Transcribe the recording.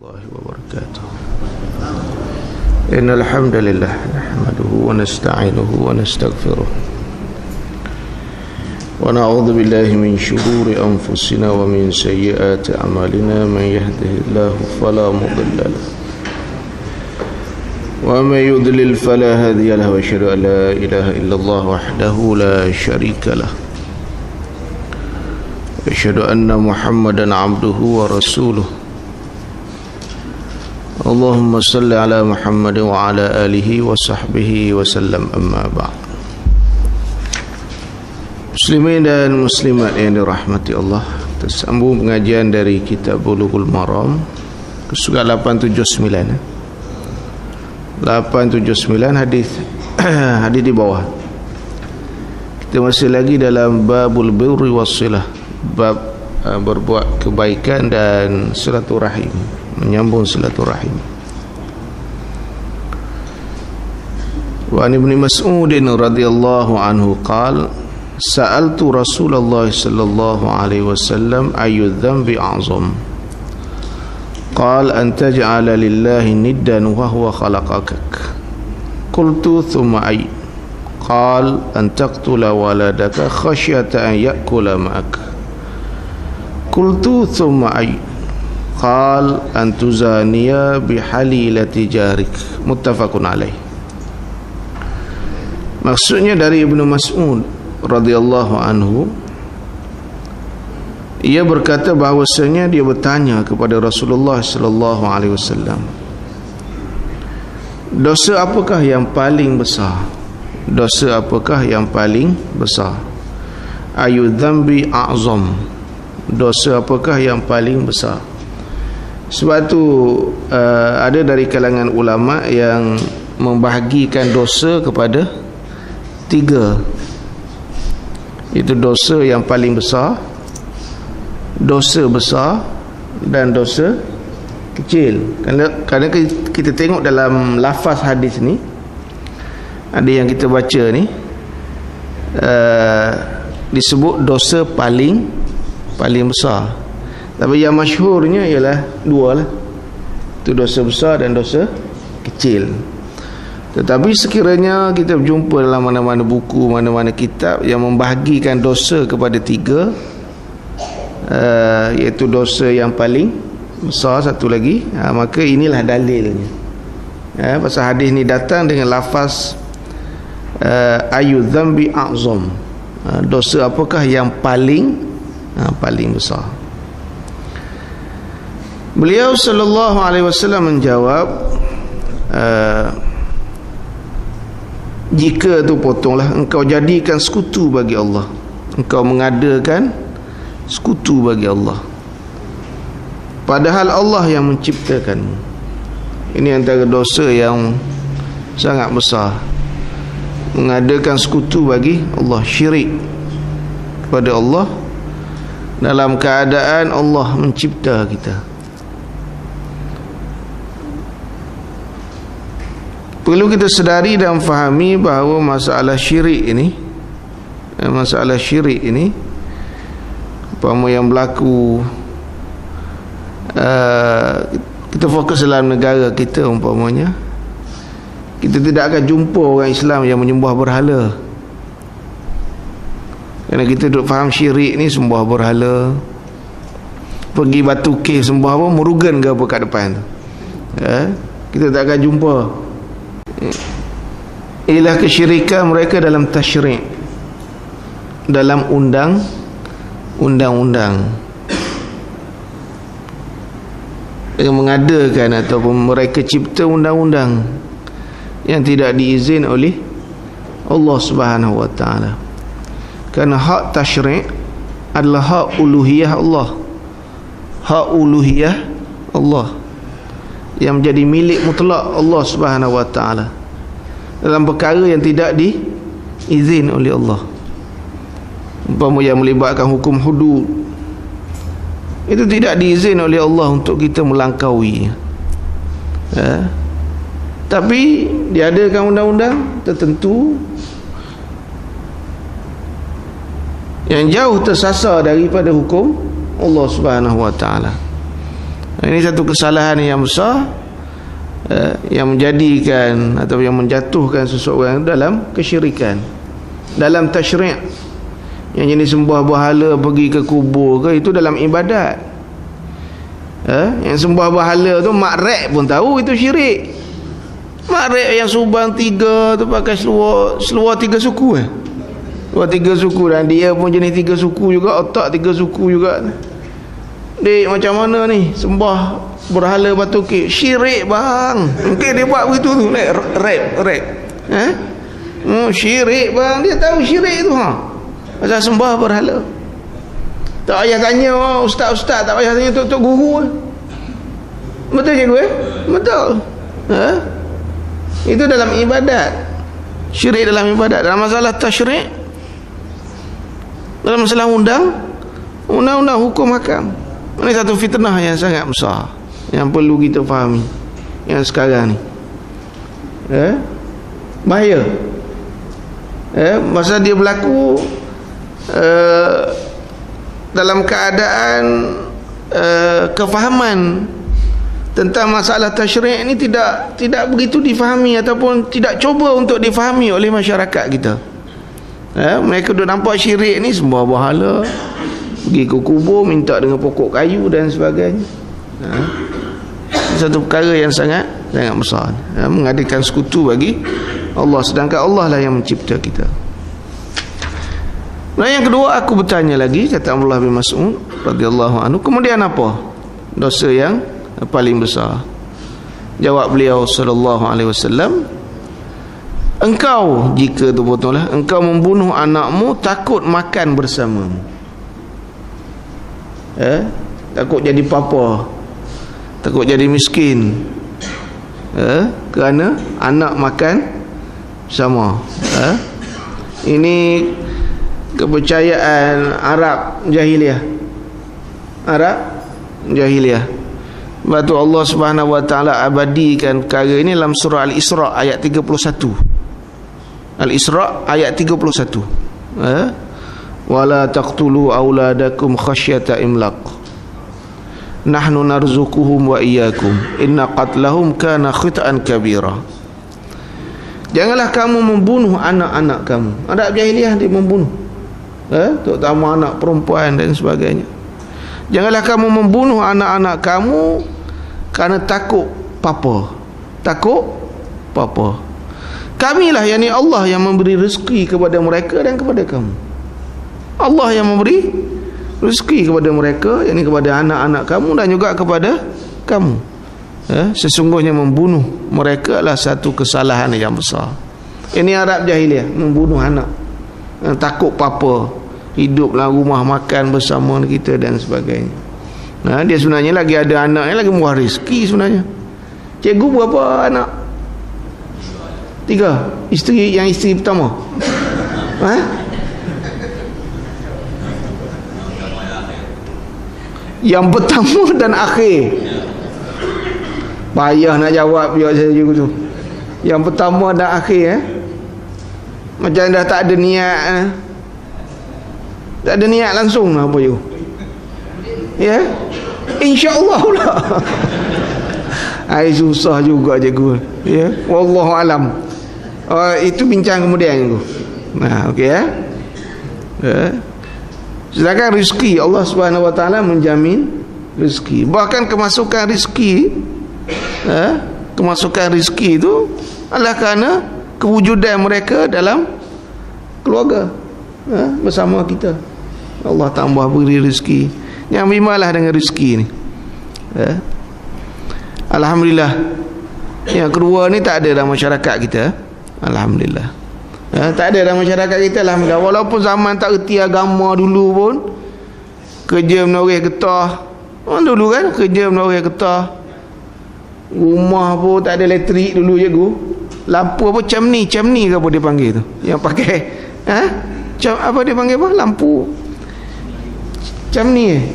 warahmatullahi wabarakatuh. Innal hamdalillah nahmaduhu wa nasta'inuhu wa nastaghfiruh wa na'udzu billahi min shururi anfusina wa min sayyiati a'malina. Man yahdihillahu fala mudilla lahu wa man yudlil fala hadiya lahu. Wa asyhadu an la ilaha illallah wahdahu la syarika lahu wa asyhadu anna Muhammadan 'abduhu wa rasuluh. Allahumma salli ala Muhammad wa ala alihi wa sahbihi wa sallam, amma ba'd. Muslimin dan muslimat yang dirahmati Allah, tersambung pengajian dari kitab Bulughul Maram, surat 879 hadis hadis di bawah. Kita masih lagi dalam babul birri wassilah, bab berbuat kebaikan dan silaturahim, menyambung silaturahim. Wa an Ibnu Mas'ud radhiyallahu anhu qala sa'altu Rasulullah sallallahu alaihi wasallam ayyu dhanbi a'zam. Qala an taj'ala lillahi niddan wa huwa khalaqak. Qultu thumma ay? Qala an taqtula waladaka khasyata an ya'kula ma'ak. Qultu thumma ay? Qal an tuzaniya bihalilati jarik. Muttafaqun alaih. Maksudnya dari Ibnu Mas'ud radhiyallahu anhu, ia berkata bahawasanya dia bertanya kepada Rasulullah sallallahu alaihi wasallam, dosa apakah yang paling besar? Dosa apakah yang paling besar? Ayu dzambi a'zam. Dosa apakah yang paling besar? Sebab tu ada dari kalangan ulama yang membahagikan dosa kepada tiga. Itu dosa yang paling besar, dosa besar dan dosa kecil. Kerana kita tengok dalam lafaz hadis ni, ada yang kita baca ni disebut dosa paling besar. Tapi yang masyhurnya ialah dua lah. Itu dosa besar dan dosa kecil. Tetapi sekiranya kita berjumpa dalam mana-mana buku, mana-mana kitab yang membahagikan dosa kepada tiga, iaitu dosa yang paling besar satu lagi, maka inilah dalilnya. Pasal hadis ni datang dengan lafaz ayu dzambi a'zam. Dosa apakah yang paling besar? Beliau sallallahu alaihi wasallam menjawab, jika tu potonglah, engkau jadikan sekutu bagi Allah, engkau mengadakan sekutu bagi Allah, padahal Allah yang menciptakanmu. Ini antara dosa yang sangat besar, mengadakan sekutu bagi Allah, syirik kepada Allah dalam keadaan Allah mencipta kita. Perlu kita sedari dan fahami bahawa masalah syirik ini, umpama yang berlaku, kita fokus dalam negara kita, umpamanya kita tidak akan jumpa orang Islam yang menyembah berhala. Kerana kita duk faham syirik ni sembah berhala, pergi batu cave sembah apa, murugan ke apa kat depan tu, kita tak akan jumpa. Ialah kesyirikan mereka dalam tasyri', dalam undang-undang yang mengadakan ataupun mereka cipta undang-undang yang tidak diizin oleh Allah Subhanahu wa taala. Kerana hak tasyri' adalah hak uluhiyah Allah, hak uluhiyah Allah yang menjadi milik mutlak Allah Subhanahu wa taala dalam perkara yang tidak diizin oleh Allah. Umpama yang melibatkan hukum hudud, itu tidak diizin oleh Allah untuk kita melangkaui. Tapi diadakan undang-undang tertentu yang jauh tersasar daripada hukum Allah Subhanahu wa taala. Ini satu kesalahan yang besar, yang menjadikan atau yang menjatuhkan seseorang dalam kesyirikan, dalam tasyri'. Yang jenis sembah berhala, pergi ke kubur ke, itu dalam ibadat. Yang sembah berhala tu makrek pun tahu itu syirik. Makrek yang Subang 3 tu pakai seluar 3 suku seluar 3 suku, dan dia pun jenis 3 suku juga, otak 3 suku juga. Dek, macam mana ni sembah berhala batu kek? Syirik bang. Mungkin dia buat begitu tu, rap. Syirik bang, dia tahu syirik tu pasal sembah berhala. Tak payah tanya ustaz-ustaz, tak payah tanya tok-tok guru. Betul cikgu Betul. Itu dalam ibadat. Syirik dalam ibadat. Dalam masalah tasyrik, dalam masalah undang-undang hukum hakam, ini satu fitnah yang sangat besar yang perlu kita fahami yang sekarang ni. Bahaya. Masa dia berlaku dalam keadaan kefahaman tentang masalah tasyrik' ini tidak begitu difahami ataupun tidak cuba untuk difahami oleh masyarakat kita. Mereka duk nampak syirik ni sembah berhala, pergi ke kubur minta dengan pokok kayu dan sebagainya. Satu perkara yang sangat besar, mengadakan sekutu bagi Allah, sedangkan Allah lah yang mencipta kita. Nah, yang kedua, aku bertanya lagi, kata Abdullah bin Mas'ud radhiyallahu anhu, kemudian apa dosa yang paling besar? Jawab beliau sallallahu alaihi wasallam, engkau, jika tu betullah, engkau membunuh anakmu takut makan bersamamu. Takut jadi papa, takut jadi miskin, kerana anak makan sama. Ini kepercayaan Arab jahiliah. Sebab tu Allah Subhanahu wa taala abadikan perkara ini dalam surah Al-Isra ayat 31. Al-Isra ayat 31. Wala taqtulu auladakum khasyata imlaq. Nahnu narzuquhum wa iyyakum. Inna qatlahum kana khita'an kabira. Janganlah kamu membunuh anak-anak kamu. Arab jahiliah dia membunuh, terutama anak perempuan dan sebagainya. Janganlah kamu membunuh anak-anak kamu kerana takut papa. Kamilah, yakni Allah, yang memberi rezeki kepada mereka dan kepada kamu. Allah yang memberi rezeki kepada mereka, yakni kepada anak-anak kamu dan juga kepada kamu. Sesungguhnya membunuh mereka adalah satu kesalahan yang besar. Ini Arab jahiliah, membunuh anak, takut papa, hidup dalam rumah makan bersama kita dan sebagainya. Dia sebenarnya lagi ada anak yang lagi murah rezeki sebenarnya. Cikgu berapa anak? 3. Isteri pertama. Yang pertama dan akhir. Payah nak jawab biar saya cikgu tu. Yang pertama dan akhir. Macam dah tak ada niat. Tak ada niat langsung lah apa cikgu. InsyaAllah pula. Susah juga cikgu. Wallahu alam. Itu bincang kemudian cikgu. Okey sedangkan rezeki, Allah Subhanahu wa taala menjamin rezeki. Bahkan kemasukan rezeki itu adalah kerana kewujudan mereka dalam keluarga bersama kita. Allah tambah beri rezeki. Yang bimbanglah dengan rezeki ni. Alhamdulillah. Yang kedua ni tak ada dalam masyarakat kita. Alhamdulillah. Tak ada dalam masyarakat kita, alhamdulillah. Walaupun zaman tak reti agama dulu pun, kerja menoreh getah. Dulu kan kerja menoreh getah. Rumah pun tak ada elektrik dulu cikgu. Lampu apa, chimney ke apa dia panggil tu, yang pakai apa dia panggil apa, lampu chimney